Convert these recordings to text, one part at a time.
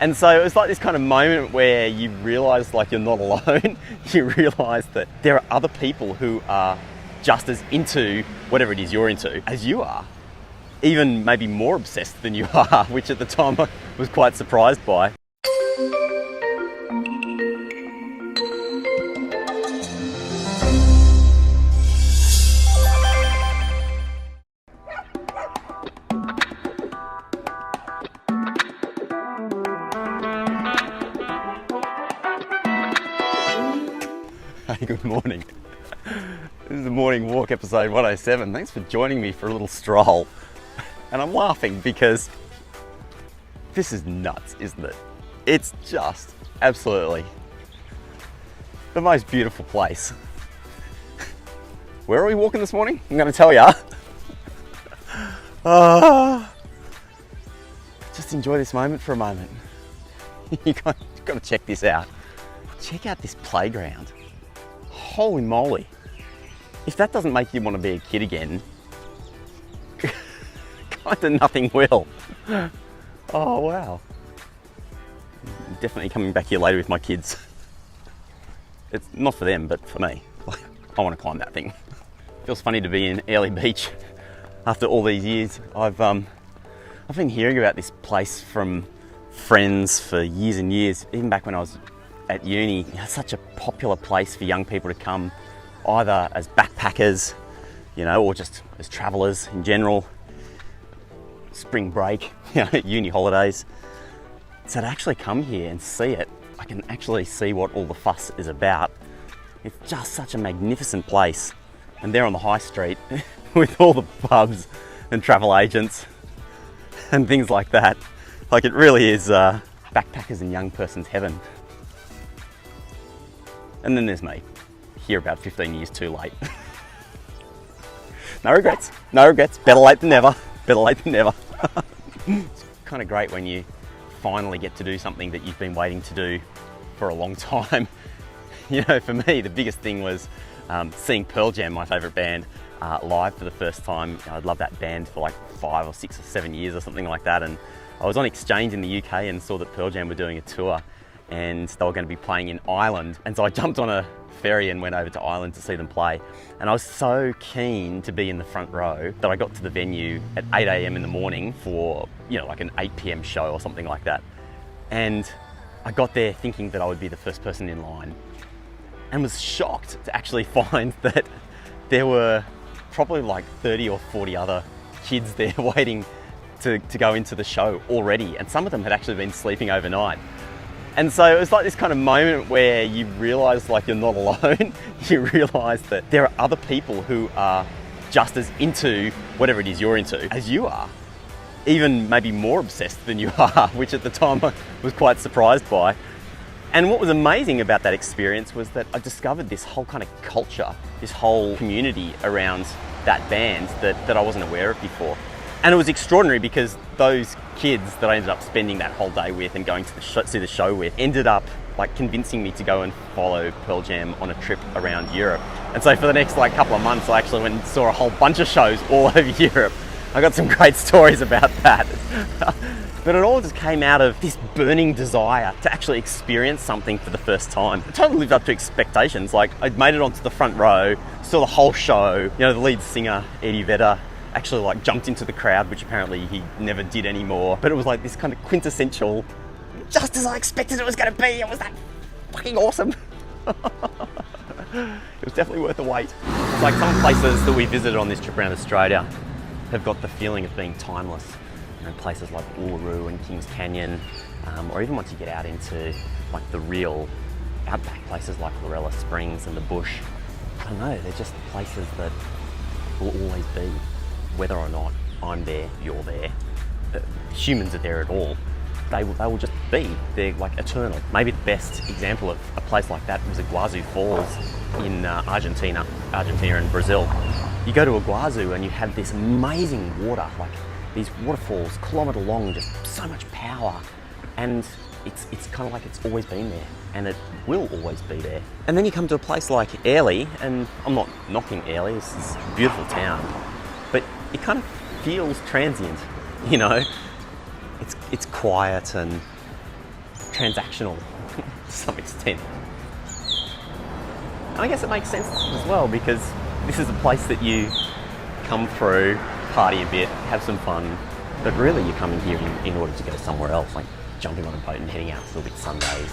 And so it was like this kind of moment where you realise like you're not alone. You realise that there are other people who are just as into whatever it is you're into as you are. Even maybe more obsessed than you are, which at the time I was quite surprised by. Hey, good morning. This is the Morning Walk, episode 107. Thanks for joining me for a little stroll. And I'm laughing because this is nuts, isn't it? It's just absolutely the most beautiful place. Where are we walking this morning? I'm going to tell you. Just enjoy this moment for a moment. You've got to check this out. Check out this playground. Holy moly. If that doesn't make you want to be a kid again, kind of nothing will. Oh, wow. Definitely coming back here later with my kids. It's not for them, but for me. I want to climb that thing. Feels funny to be in Airlie Beach after all these years. I've been hearing about this place from friends for years and years, even back when I was at uni. It's such a popular place for young people to come, either as backpackers, or just as travellers in general, spring break, uni holidays. So to actually come here and see it, I can actually see what all the fuss is about. It's just such a magnificent place. And there on the high street, with all the pubs and travel agents and things like that, like it really is backpackers and young person's heaven. And then there's me, here about 15 years too late. No regrets, better late than never, It's kind of great when you finally get to do something that you've been waiting to do for a long time. For me, the biggest thing was seeing Pearl Jam, my favourite band, live for the first time. I'd loved that band for like 5 or 6 or 7 years or something like that. And I was on exchange in the UK and saw that Pearl Jam were doing a tour, and they were going to be playing in Ireland. And so I jumped on a ferry and went over to Ireland to see them play. And I was so keen to be in the front row that I got to the venue at 8 a.m. in the morning for, like an 8 p.m. show or something like that. And I got there thinking that I would be the first person in line, and was shocked to actually find that there were probably like 30 or 40 other kids there waiting to go into the show already. And some of them had actually been sleeping overnight. And so it was like this kind of moment where you realise like you're not alone. You realise that there are other people who are just as into whatever it is you're into as you are. Even maybe more obsessed than you are, which at the time I was quite surprised by. And what was amazing about that experience was that I discovered this whole kind of culture, this whole community around that band that I wasn't aware of before. And it was extraordinary because those kids that I ended up spending that whole day with and going to see the show with ended up like convincing me to go and follow Pearl Jam on a trip around Europe. And so for the next couple of months, I actually went and saw a whole bunch of shows all over Europe. I got some great stories about that. But it all just came out of this burning desire to actually experience something for the first time. It totally lived up to expectations. Like, I made it onto the front row, saw the whole show. The lead singer, Eddie Vedder, actually jumped into the crowd, which apparently he never did anymore. But it was like this kind of quintessential, just as I expected it was going to be. It was that fucking awesome. It was definitely worth the wait. It's like some places that we visited on this trip around Australia have got the feeling of being timeless. Places like Uluru and Kings Canyon, or even once you get out into like the real outback places like Lorella Springs and the bush. I don't know, they're just places that will always be, whether or not I'm there, you're there, humans are there at all. They will just be. They're like eternal. Maybe the best example of a place like that was Iguazu Falls in Argentina and Brazil. You go to Iguazu and you have this amazing water, like these waterfalls, kilometre long, just so much power. And it's kind of like it's always been there, and it will always be there. And then you come to a place like Airlie, and I'm not knocking Airlie, it's this beautiful town, but it kind of feels transient, It's quiet and transactional to some extent. And I guess it makes sense as well, because this is a place that you come through, party a bit, have some fun, but really you're coming here in order to go somewhere else, like jumping on a boat and heading out to the Whitsundays.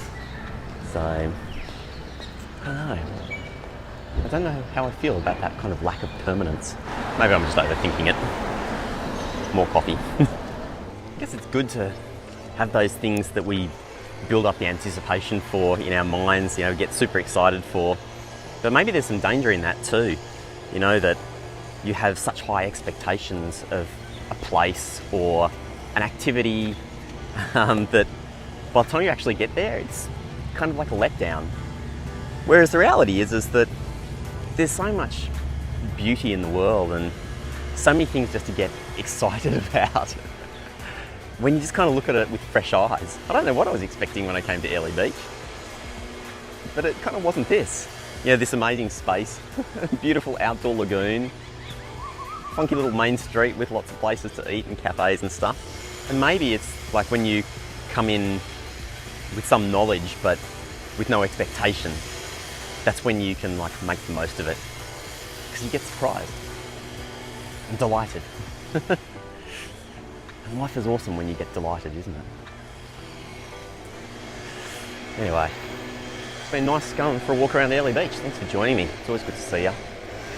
So, I don't know. I don't know how I feel about that kind of lack of permanence. Maybe I'm just overthinking it. More coffee. I guess it's good to have those things that we build up the anticipation for in our minds, you know, get super excited for. But maybe there's some danger in that too. You know, that you have such high expectations of a place or an activity that by the time you actually get there, it's kind of like a letdown. Whereas the reality is that there's so much beauty in the world and so many things just to get excited about when you just kind of look at it with fresh eyes. I don't know what I was expecting when I came to Airlie Beach, but it kind of wasn't this. You know, this amazing space, beautiful outdoor lagoon, funky little main street with lots of places to eat and cafes and stuff. And maybe it's like when you come in with some knowledge but with no expectation, that's when you can like make the most of it, because you get surprised and delighted. And life is awesome when you get delighted, isn't it? Anyway, it's been nice going for a walk around Airlie Beach. Thanks for joining me. It's always good to see you.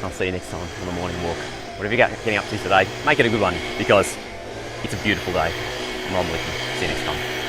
I'll see you next time on a morning walk. Whatever you're getting up to today, make it a good one, because it's a beautiful day. I'm Rob with you. See you next time.